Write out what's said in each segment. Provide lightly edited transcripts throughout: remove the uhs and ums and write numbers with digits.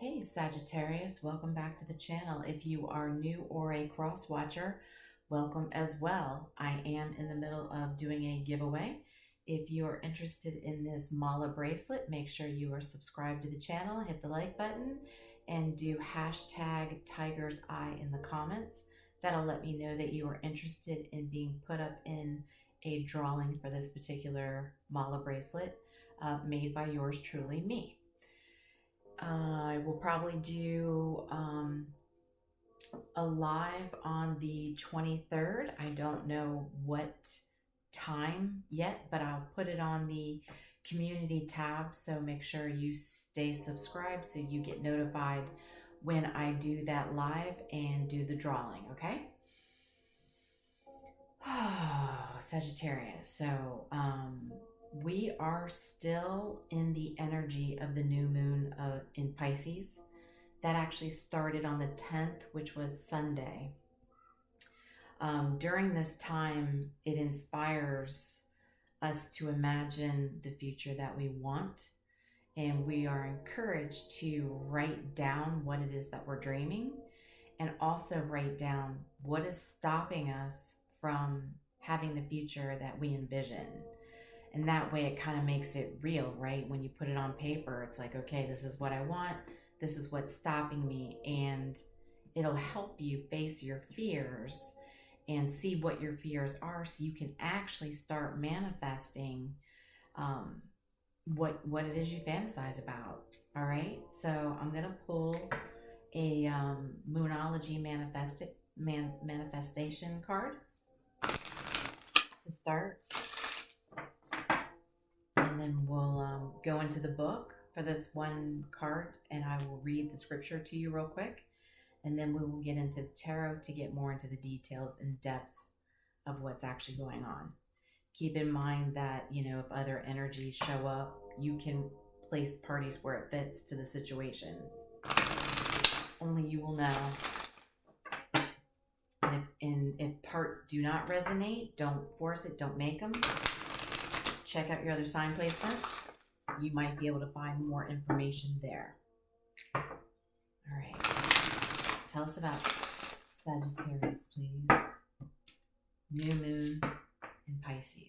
Hey Sagittarius, welcome back to the channel. If you are new or a cross watcher, welcome as well. I am in the middle of doing a giveaway. If you are interested in this mala bracelet, make sure you are subscribed to the channel, hit the like button, and do hashtag Tiger's Eye in the comments. That'll let me know that you are interested in being put up in a drawing for this particular mala bracelet made by yours truly, me. I will probably do a live on the 23rd. I don't know what time yet, but I'll put it on the community tab. So make sure you stay subscribed so you get notified when I do that live and do the drawing, okay? Sagittarius. So, we are still in the energy of the new moon in Pisces. That actually started on the 10th, which was Sunday. During this time, it inspires us to imagine the future that we want. And we are encouraged to write down what it is that we're dreaming and also write down what is stopping us from having the future that we envision. And that way it kind of makes it real, right? When you put it on paper, it's like, okay, this is what I want. This is what's stopping me. And it'll help you face your fears and see what your fears are so you can actually start manifesting what it is you fantasize about. All right. So I'm going to pull a Moonology manifestation card to start. And then we'll go into the book for this one card, and I will read the scripture to you real quick. And then we will get into the tarot to get more into the details and depth of what's actually going on. Keep in mind that, you know, if other energies show up, you can place parties where it fits to the situation. Only you will know. And if parts do not resonate, don't force it, don't make them. Check out your other sign placements. You might be able to find more information there. All right. Tell us about Sagittarius, please. New moon in Pisces.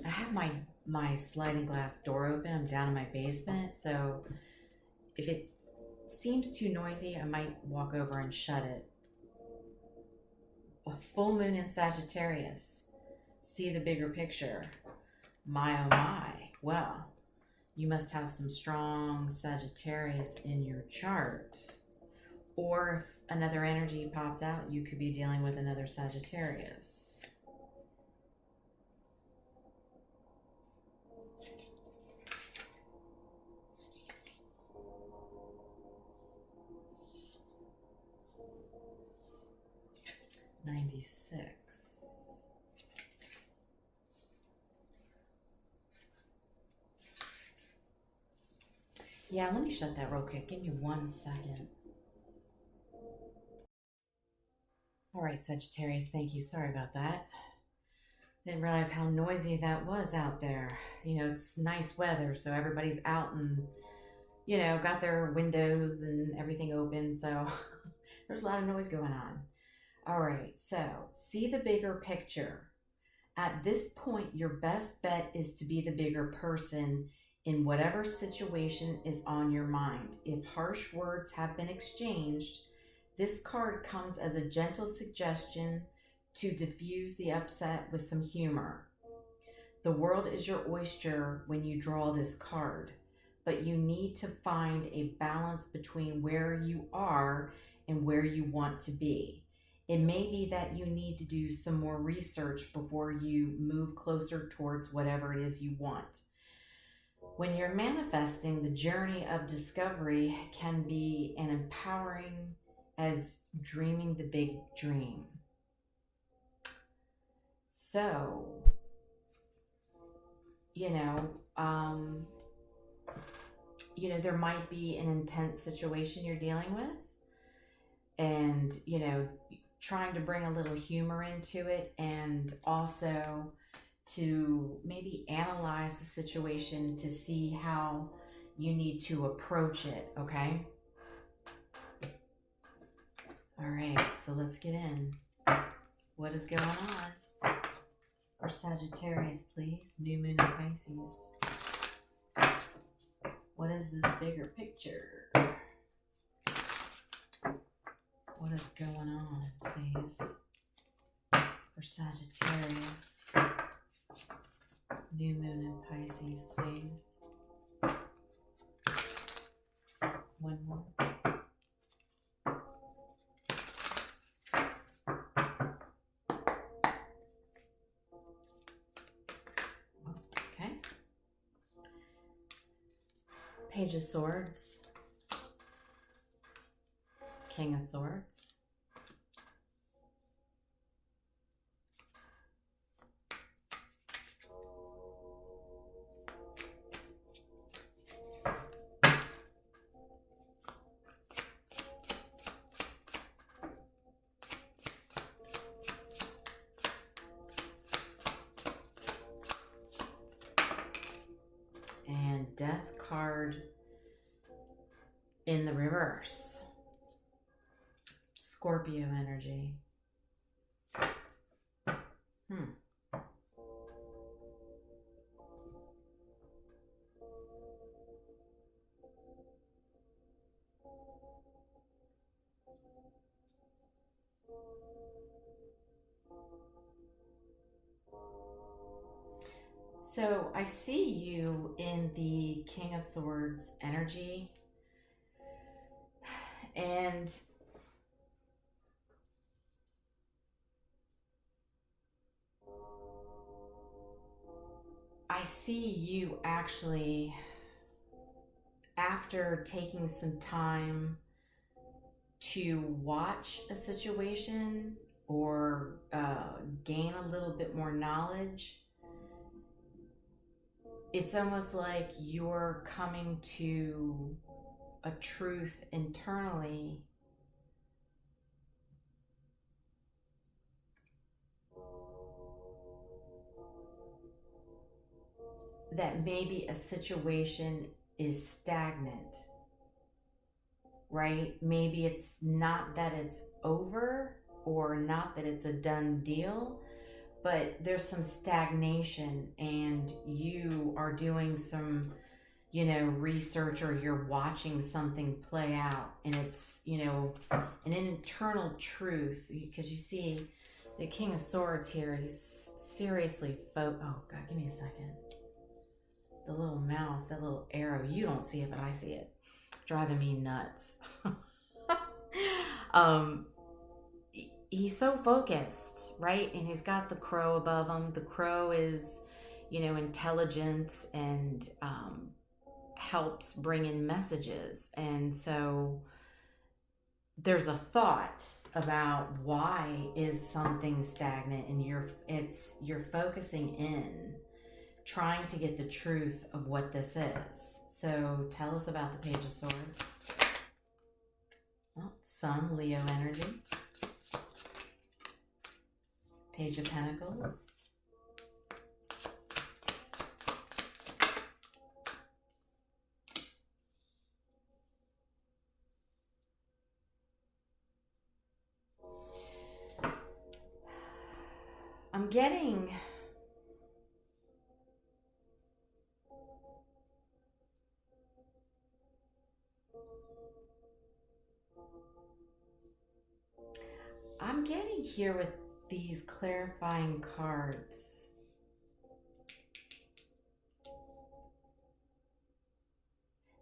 I have my sliding glass door open. I'm down in my basement, so if it seems too noisy, I might walk over and shut it. A full moon in Sagittarius. See the bigger picture. My oh my. Well, you must have some strong Sagittarius in your chart. Or if another energy pops out, you could be dealing with another Sagittarius. Yeah, let me shut that real quick. Give me 1 second. All right, Sagittarius, thank you. Sorry about that. Didn't realize how noisy that was out there. You know, it's nice weather, so everybody's out and, you know, got their windows and everything open, so there's a lot of noise going on. All right, so see the bigger picture. At this point, your best bet is to be the bigger person in whatever situation is on your mind. If harsh words have been exchanged, this card comes as a gentle suggestion to diffuse the upset with some humor. The world is your oyster when you draw this card, but you need to find a balance between where you are and where you want to be. It may be that you need to do some more research before you move closer towards whatever it is you want. When you're manifesting, the journey of discovery can be as empowering as dreaming the big dream. So, there might be an intense situation you're dealing with, and, trying to bring a little humor into it, and also to maybe analyze the situation to see how you need to approach it, okay? All right, so let's get in. What is going on for Sagittarius, please? New moon in Pisces. What is this bigger picture? What is going on, please, for Sagittarius? New moon in Pisces, please. One more. Okay. Page of Swords. King of Swords. And Death card in the reverse. Scorpio energy. So I see you in the King of Swords energy, and I see you actually, after taking some time to watch a situation or gain a little bit more knowledge, it's almost like you're coming to a truth internally that maybe a situation is stagnant, right? Maybe it's not that it's over or not that it's a done deal, but there's some stagnation and you are doing some, research, or you're watching something play out, and it's, an internal truth, because you see the King of Swords here, he's seriously oh God, give me a second. The little mouse, that little arrow, you don't see it, but I see it. Driving me nuts. He's so focused, right? And he's got the crow above him. The crow is, intelligence and helps bring in messages. And so there's a thought about why is something stagnant, and you're focusing in, trying to get the truth of what this is. So tell us about the Page of Swords. Well, Sun, Leo energy. Page of Pentacles. I'm getting here with these clarifying cards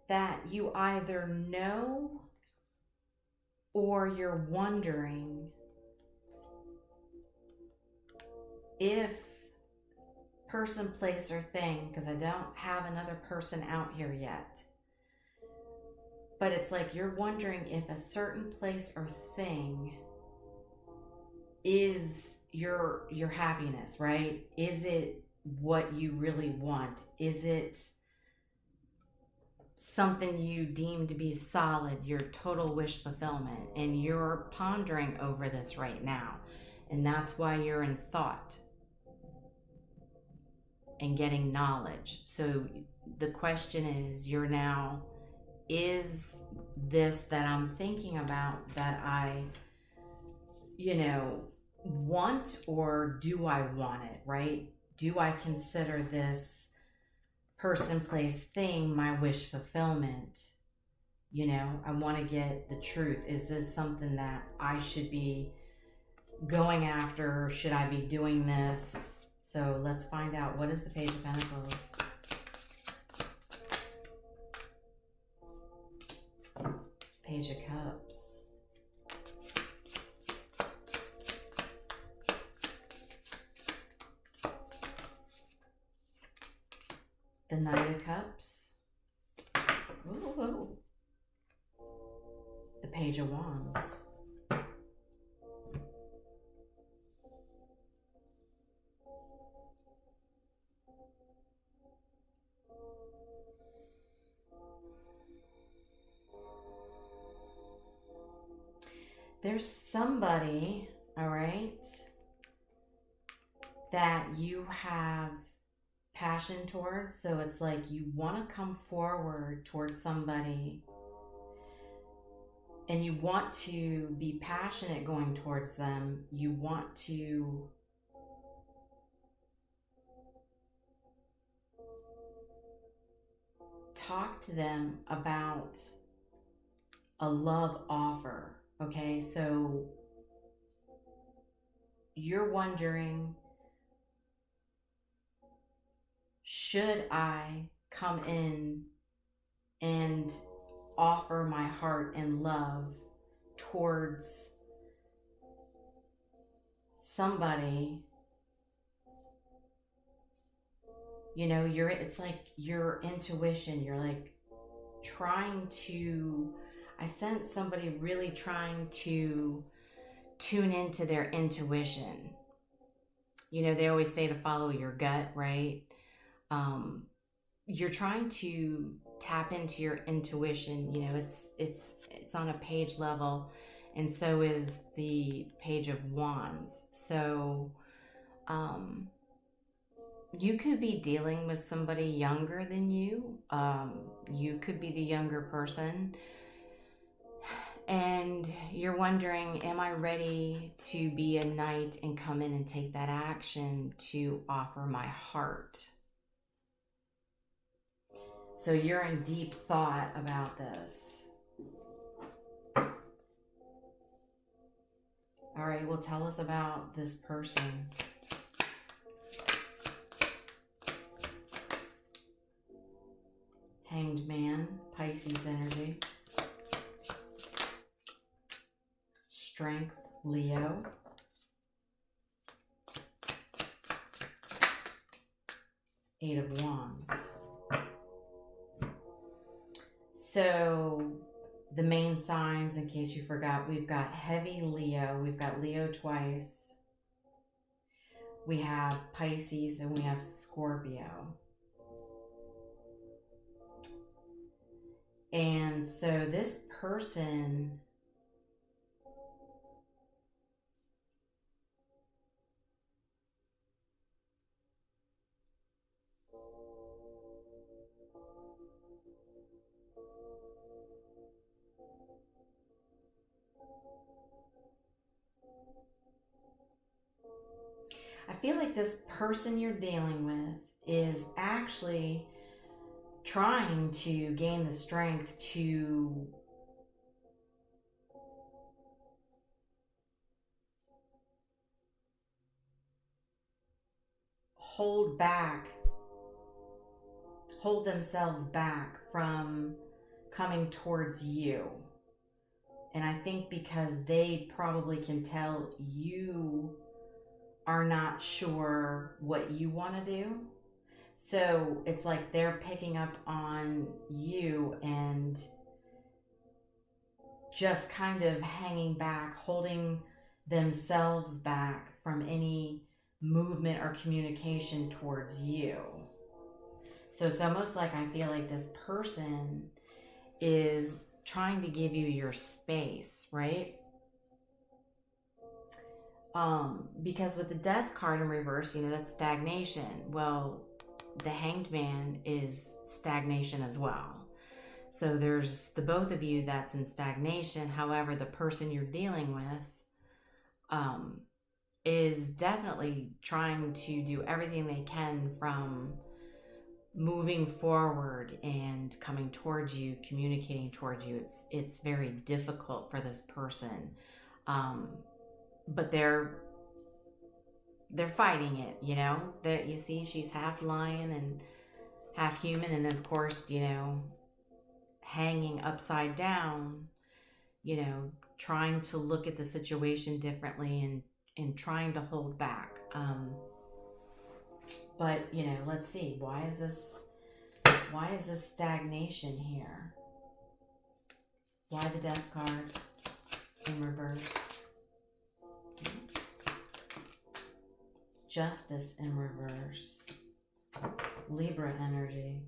that you either know or you're wondering if person, place, or thing, because I don't have another person out here yet, but it's like you're wondering if a certain place or thing is your happiness, right? Is it what you really want? Is it something you deem to be solid, your total wish fulfillment, and you're pondering over this right now. And that's why you're in thought and getting knowledge. So the question is, you're now, is this that I'm thinking about that I, want, or do I want it, right? Do I consider this person, place, thing my wish fulfillment? I want to get the truth. Is this something that I should be going after? Should I be doing this? So let's find out. What is the Page of Pentacles? Page of Cups. The Knight of Cups. Ooh. The Page of Wands. There's somebody, all right, that you have passion towards. So it's like you want to come forward towards somebody and you want to be passionate going towards them. You want to talk to them about a love offer. Okay, so you're wondering, should I come in and offer my heart and love towards somebody? It's like your intuition, you're like trying to, I sense somebody really trying to tune into their intuition. They always say to follow your gut, right? You're trying to tap into your intuition. It's on a page level, and so is the Page of Wands. So you could be dealing with somebody younger than you. You could be the younger person, and you're wondering, am I ready to be a knight and come in and take that action to offer my heart? So you're in deep thought about this. All right, well, tell us about this person. Hanged Man, Pisces energy. Strength, Leo. Eight of Wands. So the main signs, in case you forgot, we've got heavy Leo. We've got Leo twice. We have Pisces and we have Scorpio. And so this person I feel like this person you're dealing with is actually trying to gain the strength to hold themselves back from coming towards you. And I think because they probably can tell you are not sure what you want to do. So it's like they're picking up on you and just kind of hanging back, holding themselves back from any movement or communication towards you. So it's almost like I feel like this person is trying to give you your space, right? Because with the death card in reverse, you know, that's stagnation. Well, the Hanged Man is stagnation as well. So there's the both of you that's in stagnation. However, the person you're dealing with is definitely trying to do everything they can from moving forward and coming towards you, communicating towards you. It's very difficult for this person, but they're fighting it. You know, that you see, she's half lion and half human, and then of course, you know, hanging upside down. You know, trying to look at the situation differently and trying to hold back. But, you know, let's see. Why is this stagnation here? Why the death card in reverse? Justice in reverse. Libra energy.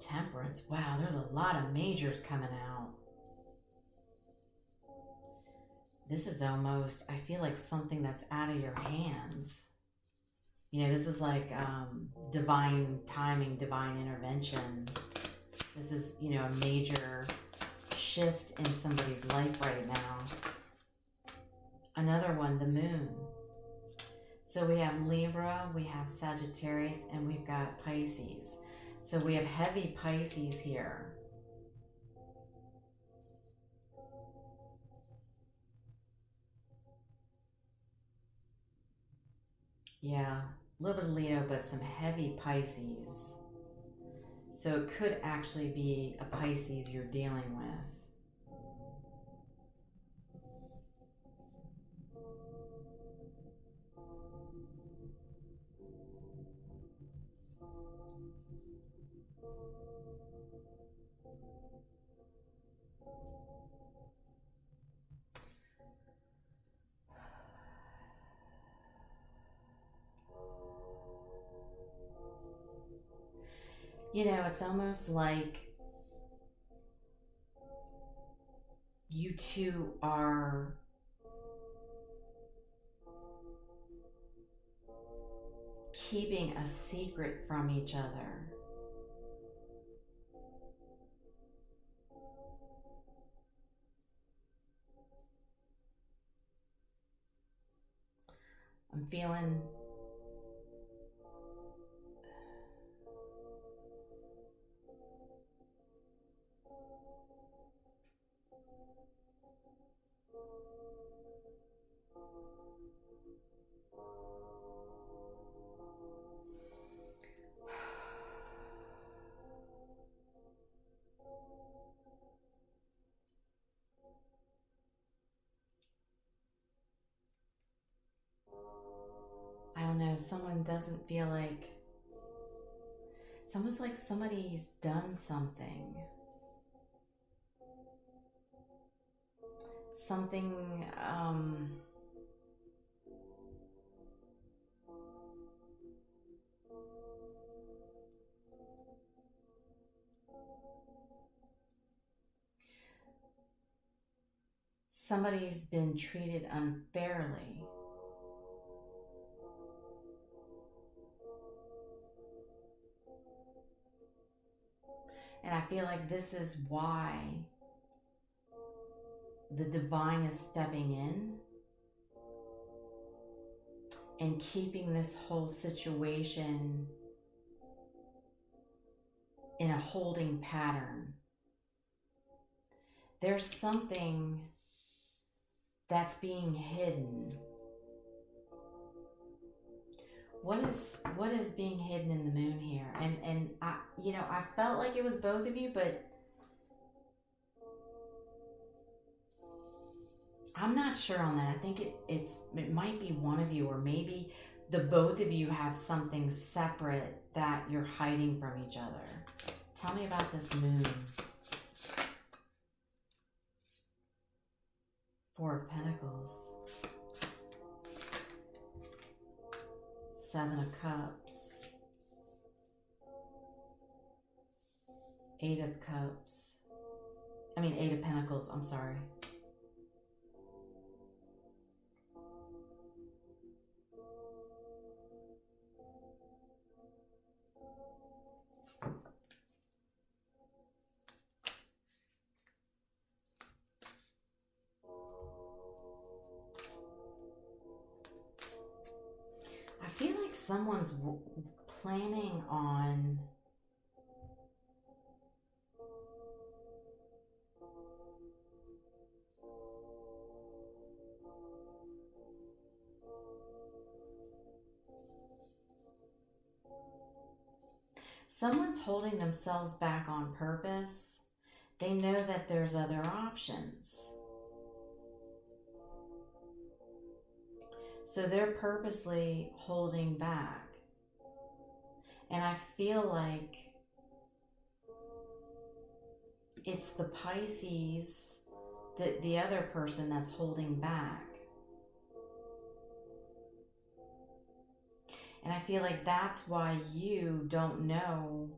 Temperance. Wow, there's a lot of majors coming out. This is almost, I feel like something that's out of your hands. You know, this is like divine timing, divine intervention. This is, you know, a major shift in somebody's life right now. Another one, the moon. So we have Libra, we have Sagittarius, and we've got Pisces. So we have heavy Pisces here. Yeah, a little bit of Leo, but some heavy Pisces. So it could actually be a Pisces you're dealing with. You know, it's almost like you two are keeping a secret from each other. I'm feeling I don't know, someone doesn't feel like, it's almost like somebody's done something. Something, somebody's been treated unfairly. And I feel like this is why the divine is stepping in and keeping this whole situation in a holding pattern. There's something that's being hidden. What is being hidden in the moon here? And I, you know, I felt like it was both of you, but I'm not sure on that. I think it might be one of you, or maybe the both of you have something separate that you're hiding from each other. Tell me about this moon. Four of Pentacles. Seven of Cups. Eight of Cups. Eight of Pentacles, I'm sorry. I feel like someone's planning on someone's holding themselves back on purpose. They know that there's other options. So they're purposely holding back. And I feel like it's the Pisces, the other person that's holding back. And I feel like that's why you don't know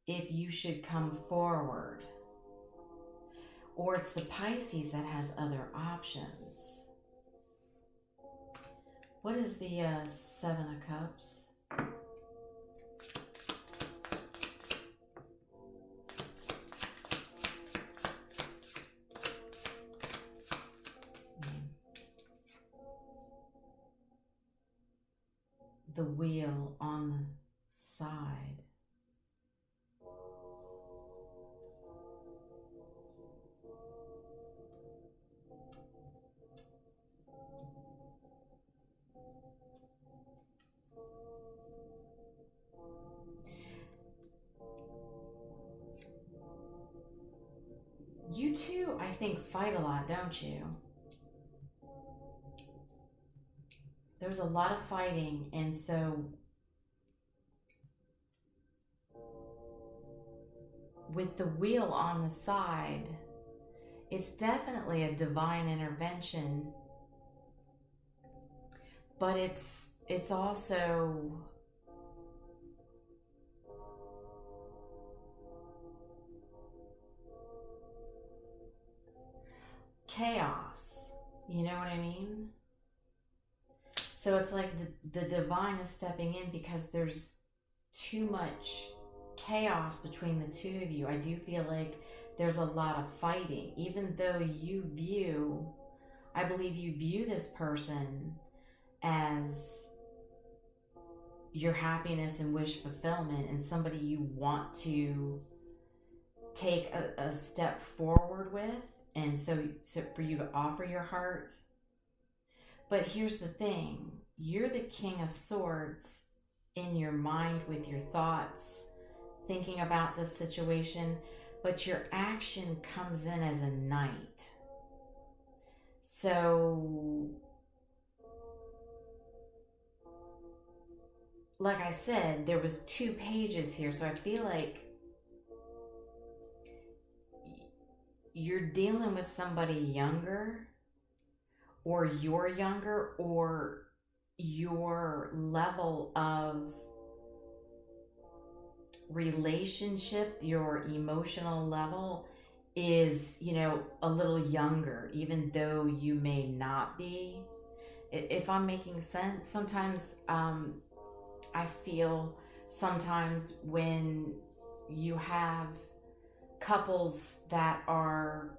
if you should come forward. Or it's the Pisces that has other options. What is the Seven of Cups? The wheel on the side. You two, I think, fight a lot, don't you? There's a lot of fighting, and so with the wheel on the side, it's definitely a divine intervention, but it's also chaos. You know what I mean? So it's like the divine is stepping in because there's too much chaos between the two of you. I do feel like there's a lot of fighting, even though I believe you view this person as your happiness and wish fulfillment and somebody you want to take a step forward with, and so for you to offer your heart. But here's the thing, you're the King of Swords in your mind with your thoughts, thinking about this situation, but your action comes in as a Knight. So, like I said, there was 2 pages here, so I feel like you're dealing with somebody younger, or you're younger, or your level of relationship, your emotional level is, a little younger, even though you may not be. If I'm making sense, sometimes I feel sometimes when you have couples that are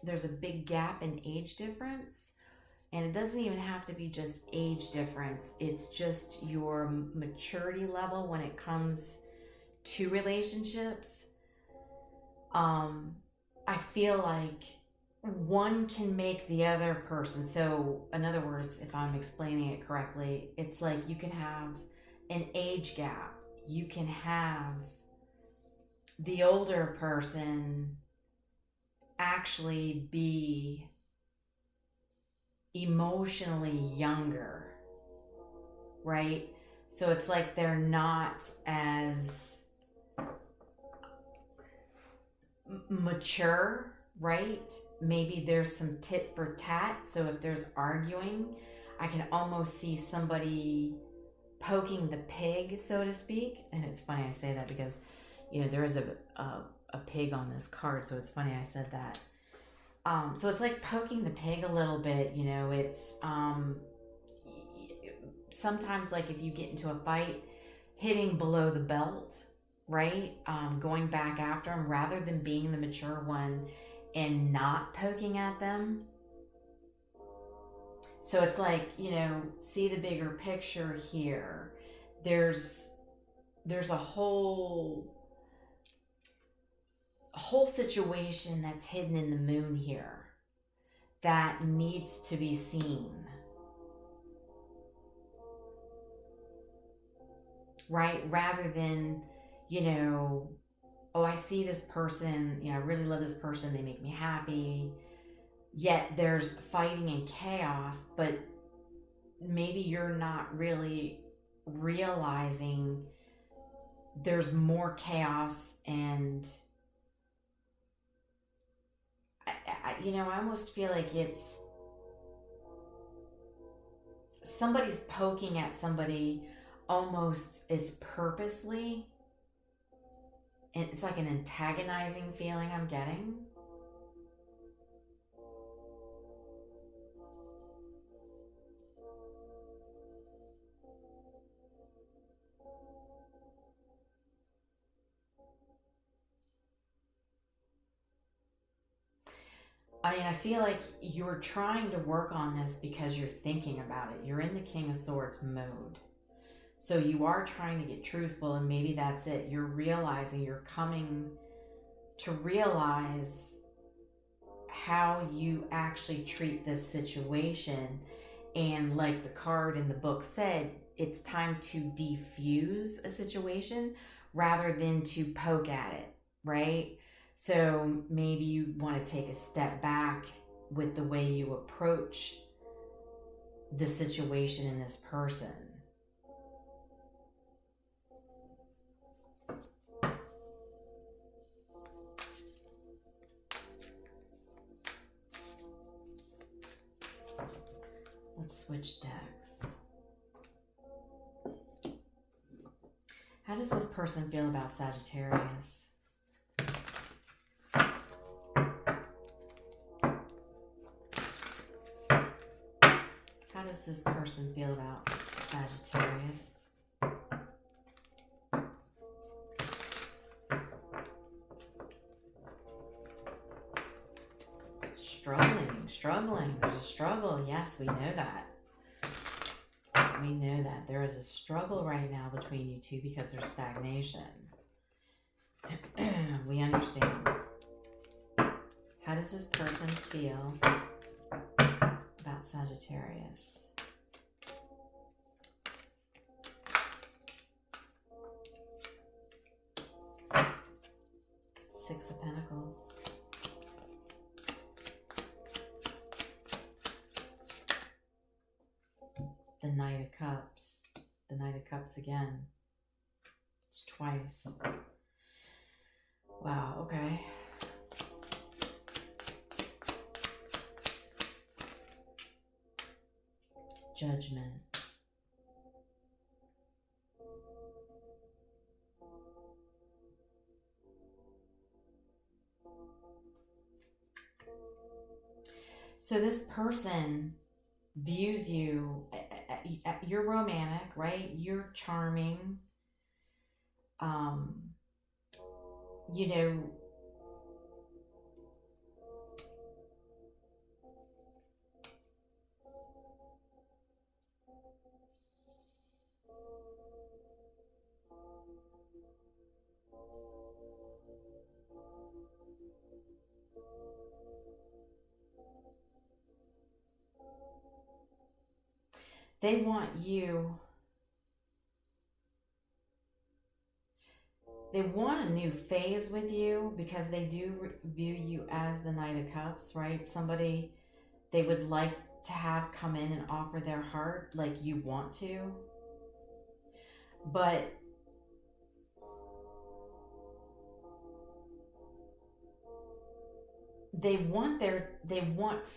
there's a big gap in age difference, and it doesn't even have to be just age difference, it's just your maturity level when it comes to relationships. I feel like one can make the other person, so in other words, if I'm explaining it correctly, it's like you can have an age gap, you can have the older person actually be emotionally younger, right? So it's like they're not as mature, right? Maybe there's some tit for tat. So if there's arguing, I can almost see somebody poking the pig, so to speak. And it's funny I say that because, you know, there is a pig on this card, so it's funny I said that. So it's like poking the pig a little bit, you know. It's sometimes, like, if you get into a fight, hitting below the belt, right? Going back after them rather than being the mature one and not poking at them. So it's like, you know, see the bigger picture here. There's a whole situation that's hidden in the moon here that needs to be seen. Right? Rather than, you know, oh, I see this person, you know, I really love this person, they make me happy. Yet there's fighting and chaos, but maybe you're not really realizing there's more chaos. And you know, I almost feel like it's somebody's poking at somebody almost is purposely, and it's like an antagonizing feeling I'm getting. I mean, I feel like you're trying to work on this because you're thinking about it. You're in the King of Swords mode. So you are trying to get truthful, and maybe that's it. You're realizing, you're coming to realize how you actually treat this situation. And like the card in the book said, it's time to defuse a situation rather than to poke at it, right? So maybe you want to take a step back with the way you approach the situation in this person. Let's switch decks. How does this person feel about Sagittarius? How does this person feel about Sagittarius? Struggling. There's a struggle. Yes, we know that. We know that. There is a struggle right now between you two because there's stagnation. We understand. How does this person feel about Sagittarius? Six of Pentacles. The Knight of Cups. The Knight of Cups again. It's twice. Wow, okay. Judgment. So this person views you, you're romantic, right? You're charming. You know, they want you They want a new phase with you because they do view you as the Knight of Cups, right? Somebody they would like to have come in and offer their heart like you want to. But they want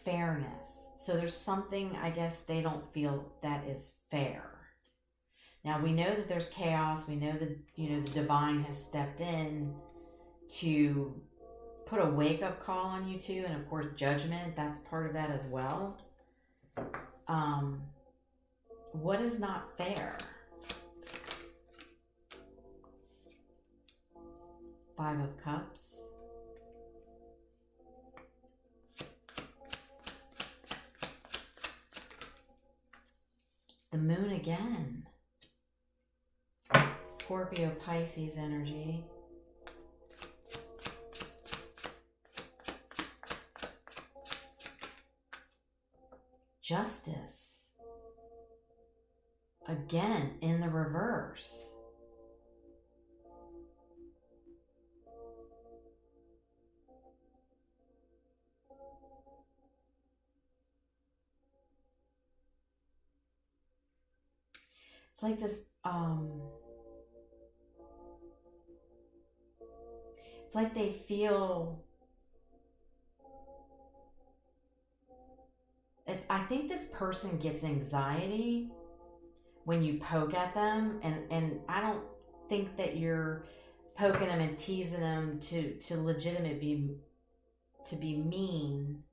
fairness. So there's something, I guess, they don't feel that is fair. Now we know that there's chaos. We know that, the divine has stepped in to put a wake-up call on you too, and of course judgment, that's part of that as well. What is not fair? Five of Cups. The Moon again. Scorpio, Pisces energy. Justice. Again, in the reverse. It's like this, it's like they feel, I think this person gets anxiety when you poke at them, and I don't think that you're poking them and teasing them to legitimately to be mean,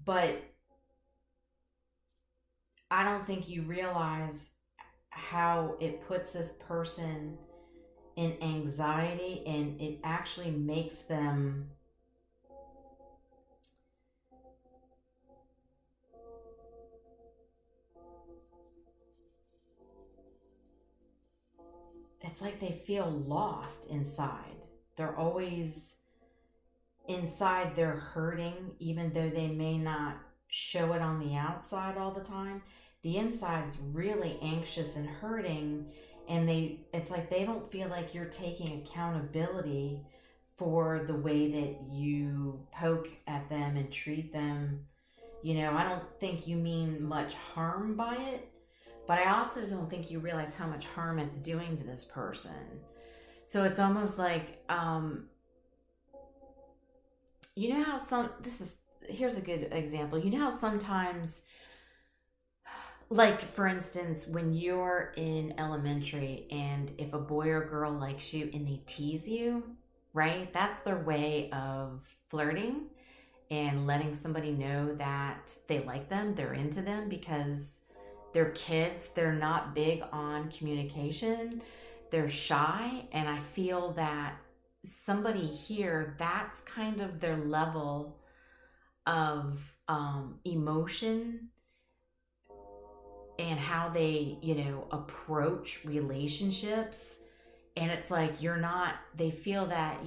but I don't think you realize how it puts this person in anxiety, and it actually makes them it's like they feel lost inside. They're always inside, they're hurting, even though they may not show it on the outside all the time. The inside's really anxious and hurting, and it's like they don't feel like you're taking accountability for the way that you poke at them and treat them. I don't think you mean much harm by it, but I also don't think you realize how much harm it's doing to this person. So it's almost like, here's a good example. How sometimes, like for instance, when you're in elementary and if a boy or girl likes you and they tease you, right? That's their way of flirting and letting somebody know that they like them, they're into them, because they're kids, they're not big on communication, they're shy, and I feel that somebody here, that's kind of their level of emotion and how they, approach relationships. And it's like they feel that,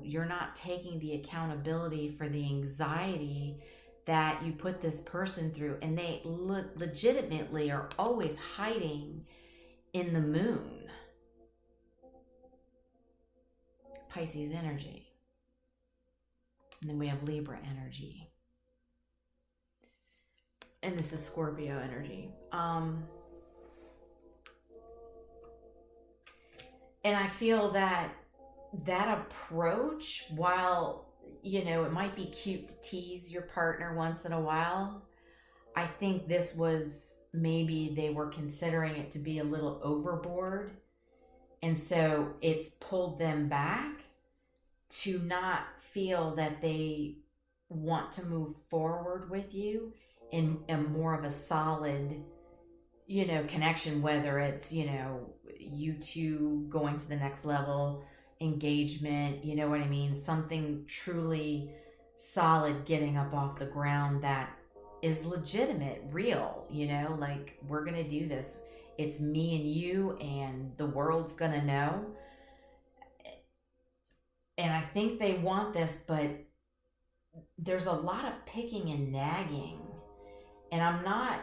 you're not taking the accountability for the anxiety that you put this person through. And they legitimately are always hiding in the Moon. Pisces energy. And then we have Libra energy. And this is Scorpio energy. And I feel that approach, while, it might be cute to tease your partner once in a while, I think this was, maybe they were considering it to be a little overboard. And so it's pulled them back to not feel that they want to move forward with you in a more of a solid, connection, whether it's, you two going to the next level, engagement, you know what I mean? Something truly solid getting up off the ground that is legitimate, real, like, we're going to do this. It's me and you, and the world's going to know. And I think they want this, but there's a lot of picking and nagging. And I'm not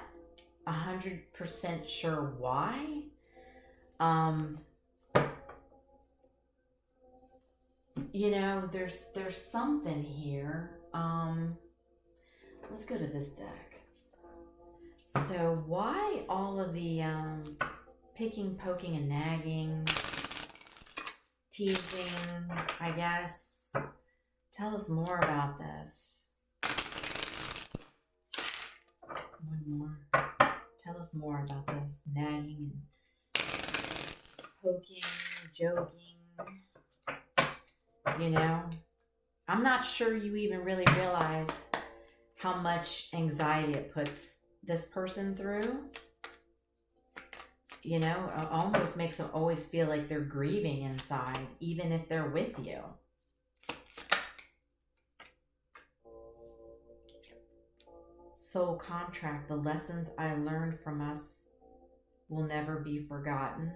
100% sure why. you know, there's something here. Let's go to this deck. So why all of the picking, poking, and nagging, teasing, I guess? Tell us more about this. One more. Tell us more about this nagging and poking, joking. You know, I'm not sure you even really realize how much anxiety it puts this person through. You know, it almost makes them always feel like they're grieving inside, even if they're with you. Soul contract, the lessons I learned from us will never be forgotten.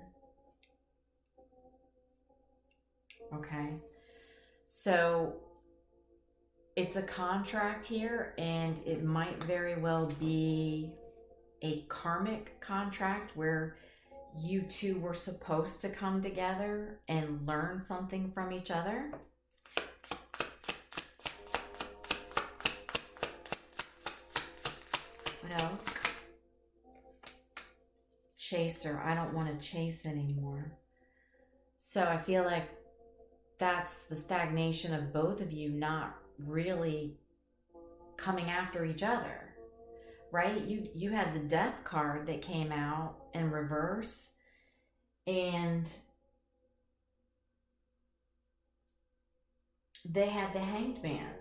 Okay. So it's a contract here, and it might very well be a karmic contract where you two were supposed to come together and learn something from each other. What else? Chaser. I don't want to chase anymore. So I feel like that's the stagnation of both of you not really coming after each other, right? You had the death card that came out in reverse, and they had the Hanged Man.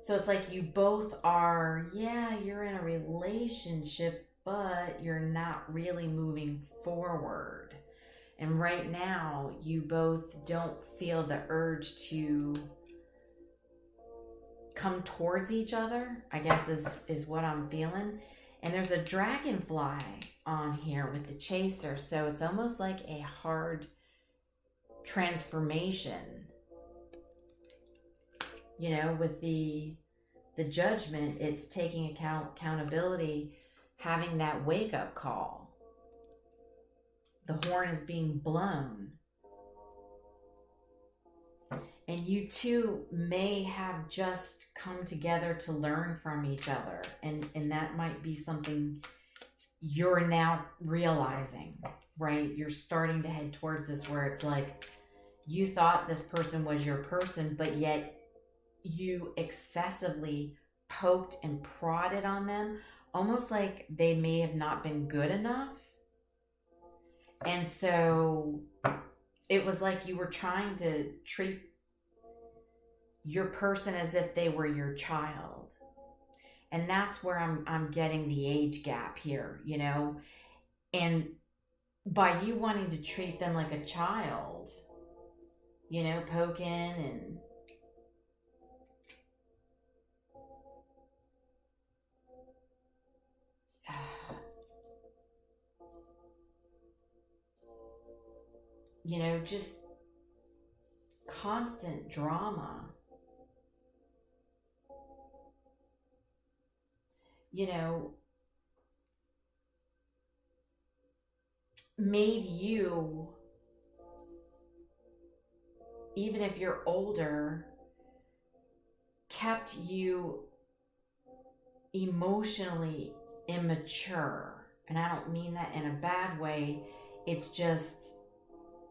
So it's like you both are, yeah, you're in a relationship, but you're not really moving forward. And right now, you both don't feel the urge to come towards each other, I guess is what I'm feeling. And there's a dragonfly on here with the chaser. So it's almost like a hard transformation. You know, with the judgment, it's taking accountability, having that wake-up call. The horn is being blown. And you two may have just come together to learn from each other. And that might be something you're now realizing, right? You're starting to head towards this where it's like you thought this person was your person, but yet you excessively poked and prodded on them, almost like they may have not been good enough. And so it was like you were trying to treat your person as if they were your child. And that's where I'm getting the age gap here, you know. And by you wanting to treat them like a child, you know, poking and you know, just constant drama. You know, made you, even if you're older, kept you emotionally immature. And I don't mean that in a bad way. It's just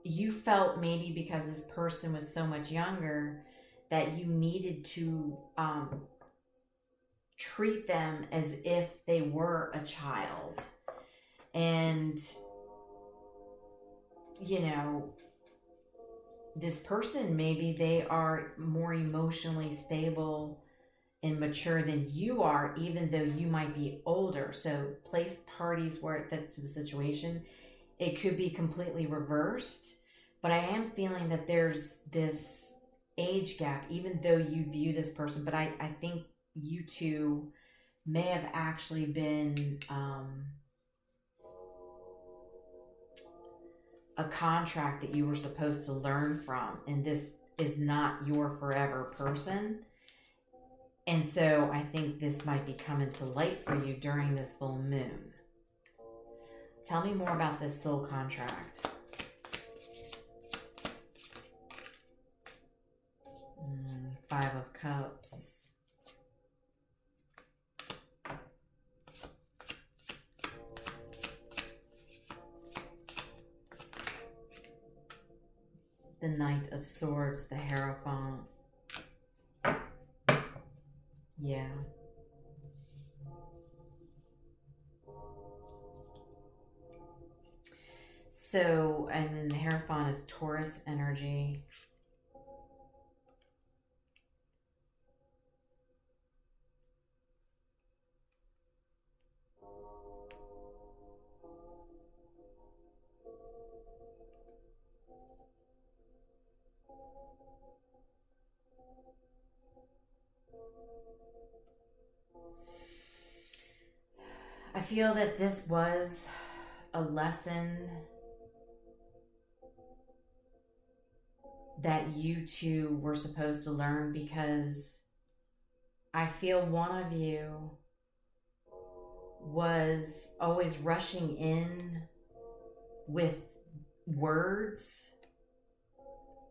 you felt maybe because this person was so much younger that you needed to treat them as if they were a child. And, you know, this person, maybe they are more emotionally stable and mature than you are, even though you might be older. So place parties where it fits to the situation. It could be completely reversed, but I am feeling that there's this age gap, even though you view this person. But I think you two may have actually been a contract that you were supposed to learn from, and this is not your forever person. And so I think this might be coming to light for you during this full moon. Tell me more about this soul contract. Five of Cups. The Knight of Swords, the Hierophant. Yeah. So, and then the Hierophant is Taurus energy. I feel that this was a lesson that you two were supposed to learn, because I feel one of you was always rushing in with words,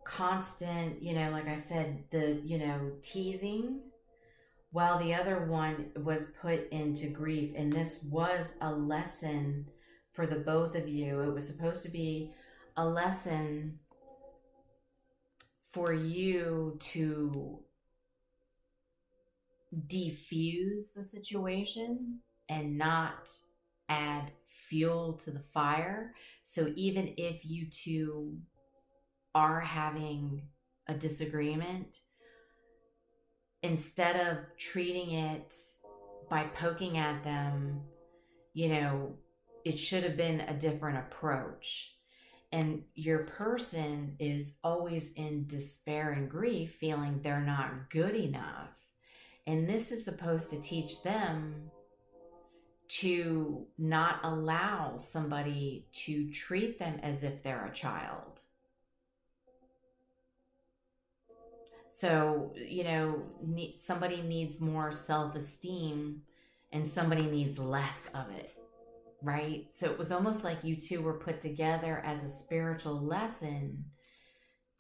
constant, like I said, the, teasing, while the other one was put into grief. And this was a lesson for the both of you. It was supposed to be a lesson for you to defuse the situation and not add fuel to the fire. So even if you two are having a disagreement, instead of treating it by poking at them, it should have been a different approach. And your person is always in despair and grief, feeling they're not good enough. And this is supposed to teach them to not allow somebody to treat them as if they're a child. So, somebody needs more self-esteem and somebody needs less of it. Right? So it was almost like you two were put together as a spiritual lesson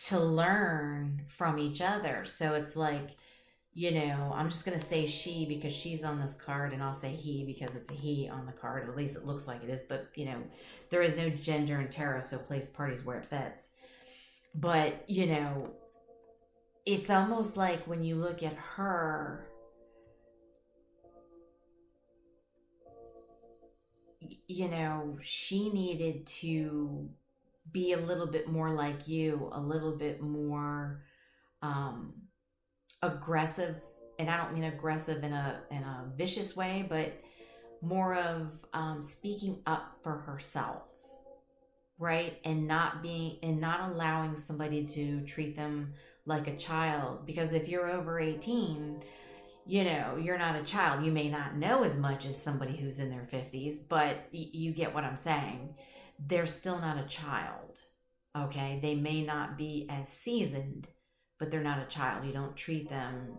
to learn from each other. So it's like, I'm just going to say she because she's on this card, and I'll say he because it's a he on the card. At least it looks like it is. But, there is no gender in tarot, so place parties where it fits. But, it's almost like when you look at her, she needed to be a little bit more like you, a little bit more aggressive. And I don't mean aggressive in a vicious way, but more of speaking up for herself, right? And not allowing somebody to treat them like a child. Because if you're over 18, you're not a child. You may not know as much as somebody who's in their 50s, but you get what I'm saying. They're still not a child, okay? They may not be as seasoned, but they're not a child. You don't treat them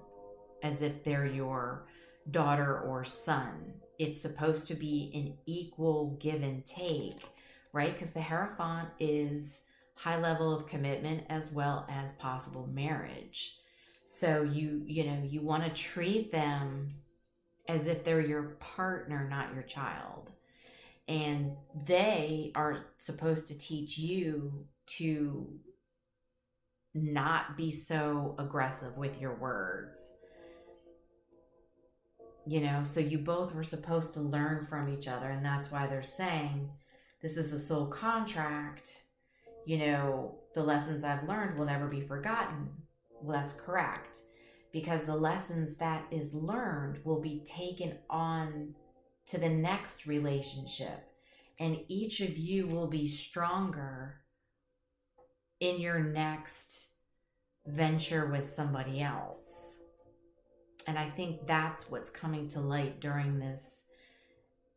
as if they're your daughter or son. It's supposed to be an equal give and take, right? Because the Hierophant is high level of commitment as well as possible marriage. So you want to treat them as if they're your partner, not your child. And they are supposed to teach you to not be so aggressive with your words. So you both were supposed to learn from each other. And that's why they're saying this is a soul contract. The lessons I've learned will never be forgotten. Well, that's correct, because the lessons that is learned will be taken on to the next relationship, and each of you will be stronger in your next venture with somebody else. And I think that's what's coming to light during this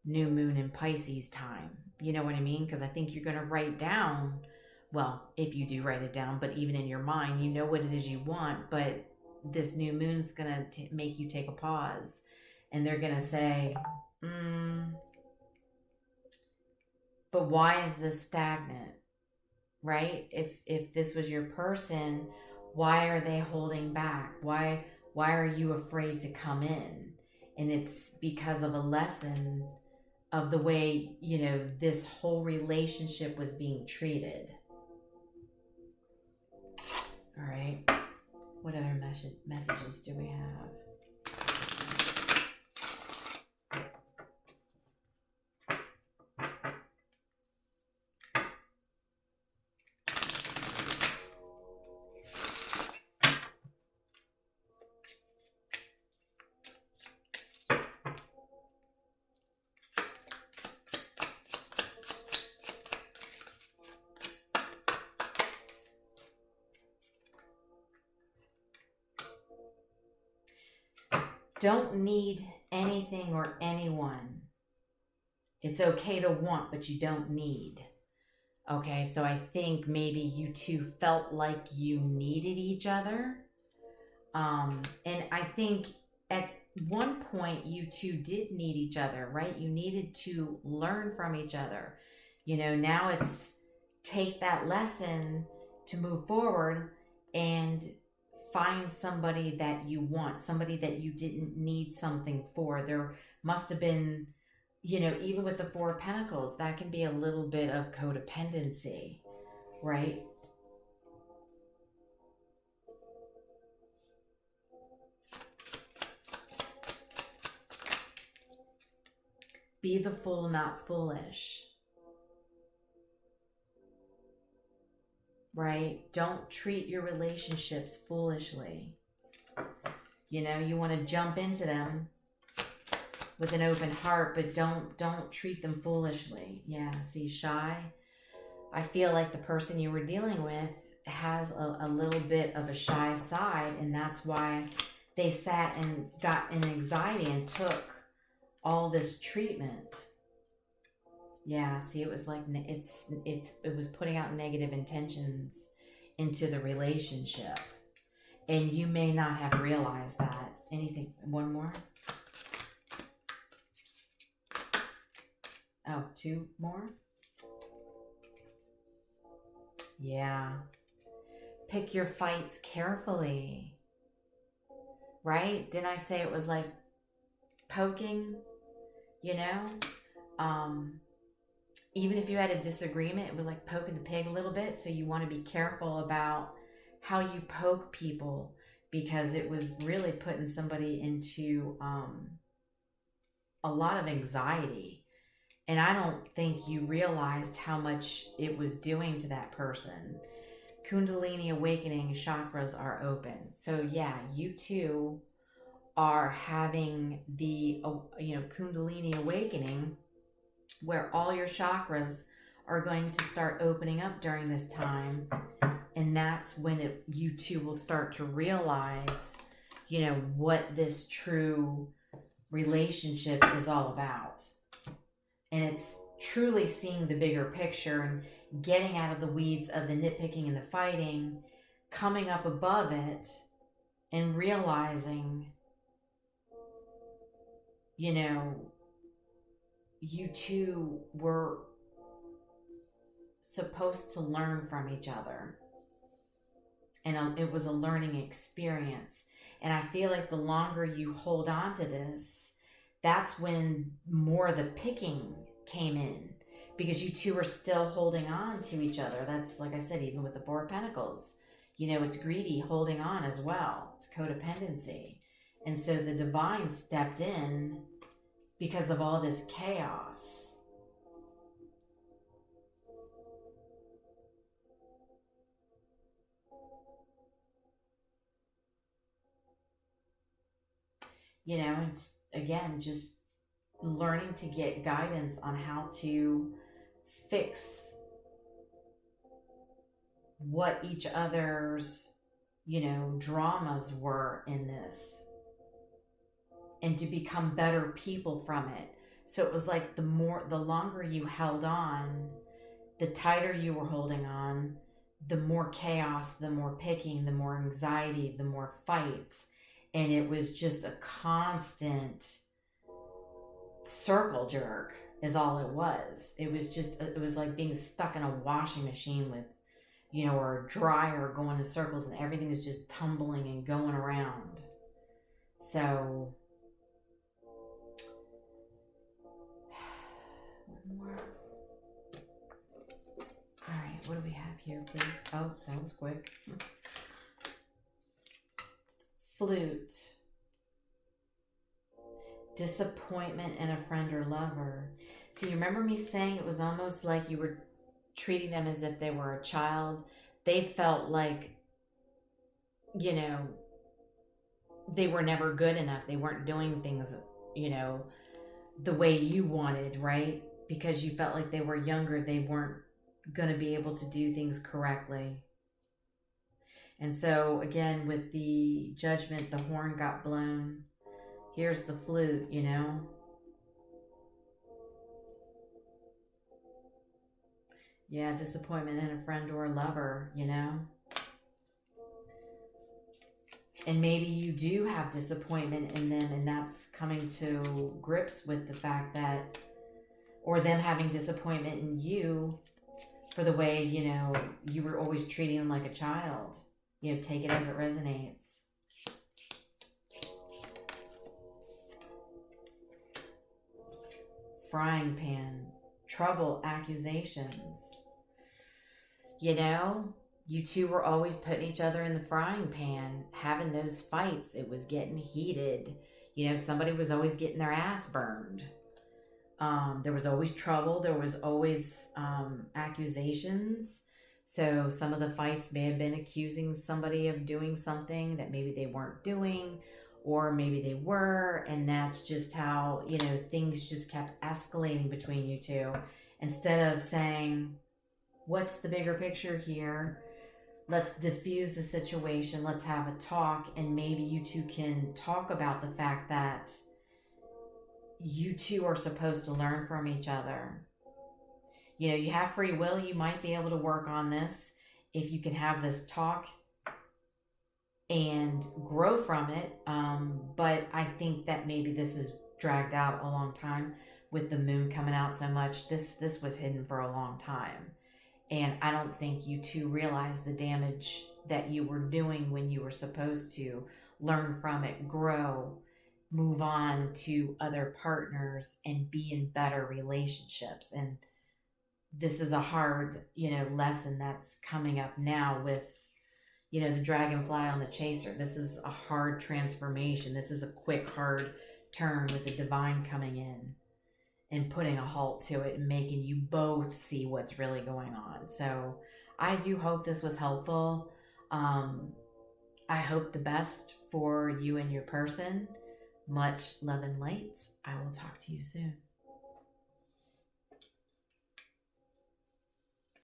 new moon in Pisces time. You know what I mean? Because I think you're going to write down, well, if you do write it down, but even in your mind, you know what it is you want, but this new moon's going to make you take a pause, and they're going to say, but why is this stagnant, right? If this was your person, Why are they holding back? Why are you afraid to come in? And it's because of a lesson of the way, you know, this whole relationship was being treated. All right. What other messages do we have? Don't need anything or anyone. It's okay to want, but you don't need. Okay, so I think maybe you two felt like you needed each other. And I think at one point you two did need each other, right? You needed to learn from each other. You know, now it's take that lesson to move forward and find somebody that you want, somebody that you didn't need something for. There must have been, you know, even with the Four of Pentacles, that can be a little bit of codependency, right? Be the fool, not foolish. Right? Don't treat your relationships foolishly. You know, you want to jump into them with an open heart, but don't treat them foolishly. Yeah, see, shy. I feel like the person you were dealing with has a little bit of a shy side, and that's why they sat and got an anxiety and took all this treatment. Yeah, see, it was like it was putting out negative intentions into the relationship, and you may not have realized that. Anything? One more? Oh, two more? Yeah. Pick your fights carefully. Right? Didn't I say it was like poking? You know? Even if you had a disagreement, it was like poking the pig a little bit. So you want to be careful about how you poke people, because it was really putting somebody into a lot of anxiety. And I don't think you realized how much it was doing to that person. Kundalini awakening chakras are open. So yeah, you two are having the, you know, Kundalini awakening, where all your chakras are going to start opening up during this time. And that's when you two will start to realize, you know, what this true relationship is all about. And it's truly seeing the bigger picture and getting out of the weeds of the nitpicking and the fighting, coming up above it and realizing, you know, you two were supposed to learn from each other. And it was a learning experience. And I feel like the longer you hold on to this, that's when more of the picking came in, because you two are still holding on to each other. That's, like I said, even with the Four of Pentacles, you know, it's greedy holding on as well. It's codependency. And so the divine stepped in because of all this chaos. You know, it's, again, just learning to get guidance on how to fix what each other's, you know, dramas were in this, and to become better people from it. So it was like the longer you held on, the tighter you were holding on, the more chaos, the more picking, the more anxiety, the more fights. And it was just a constant circle jerk is all it was. It was just, it was like being stuck in a washing machine with, you know, or a dryer going in circles and everything is just tumbling and going around. So, one more. All right, what do we have here, please? Oh, that was quick. Flute. Disappointment in a friend or lover. See, you remember me saying it was almost like you were treating them as if they were a child. They felt like, you know, they were never good enough. They weren't doing things, you know, the way you wanted, right? Because you felt like they were younger. They weren't going to be able to do things correctly. And so, again, with the Judgment, the horn got blown. Here's the flute, you know. Yeah, disappointment in a friend or a lover, you know. And maybe you do have disappointment in them, and that's coming to grips with the fact that, or them having disappointment in you for the way, you know, you were always treating them like a child. You know, take it as it resonates. Frying pan, trouble, accusations. You know, you two were always putting each other in the frying pan, having those fights. It was getting heated. You know, somebody was always getting their ass burned. There was always trouble. There was always accusations. So some of the fights may have been accusing somebody of doing something that maybe they weren't doing, or maybe they were, and that's just how, you know, things just kept escalating between you two. Instead of saying, what's the bigger picture here? Let's diffuse the situation. Let's have a talk, and maybe you two can talk about the fact that you two are supposed to learn from each other. You know, you have free will. You might be able to work on this if you can have this talk and grow from it. But I think that maybe this is dragged out a long time with the moon coming out so much. This was hidden for a long time. And I don't think you two realized the damage that you were doing when you were supposed to learn from it, grow, move on to other partners, and be in better relationships. And this is a hard, you know, lesson that's coming up now with, you know, the dragonfly on the chaser. This is a hard transformation. This is a quick, hard turn with the divine coming in and putting a halt to it and making you both see what's really going on. So I do hope this was helpful. I hope the best for you and your person. Much love and light. I will talk to you soon.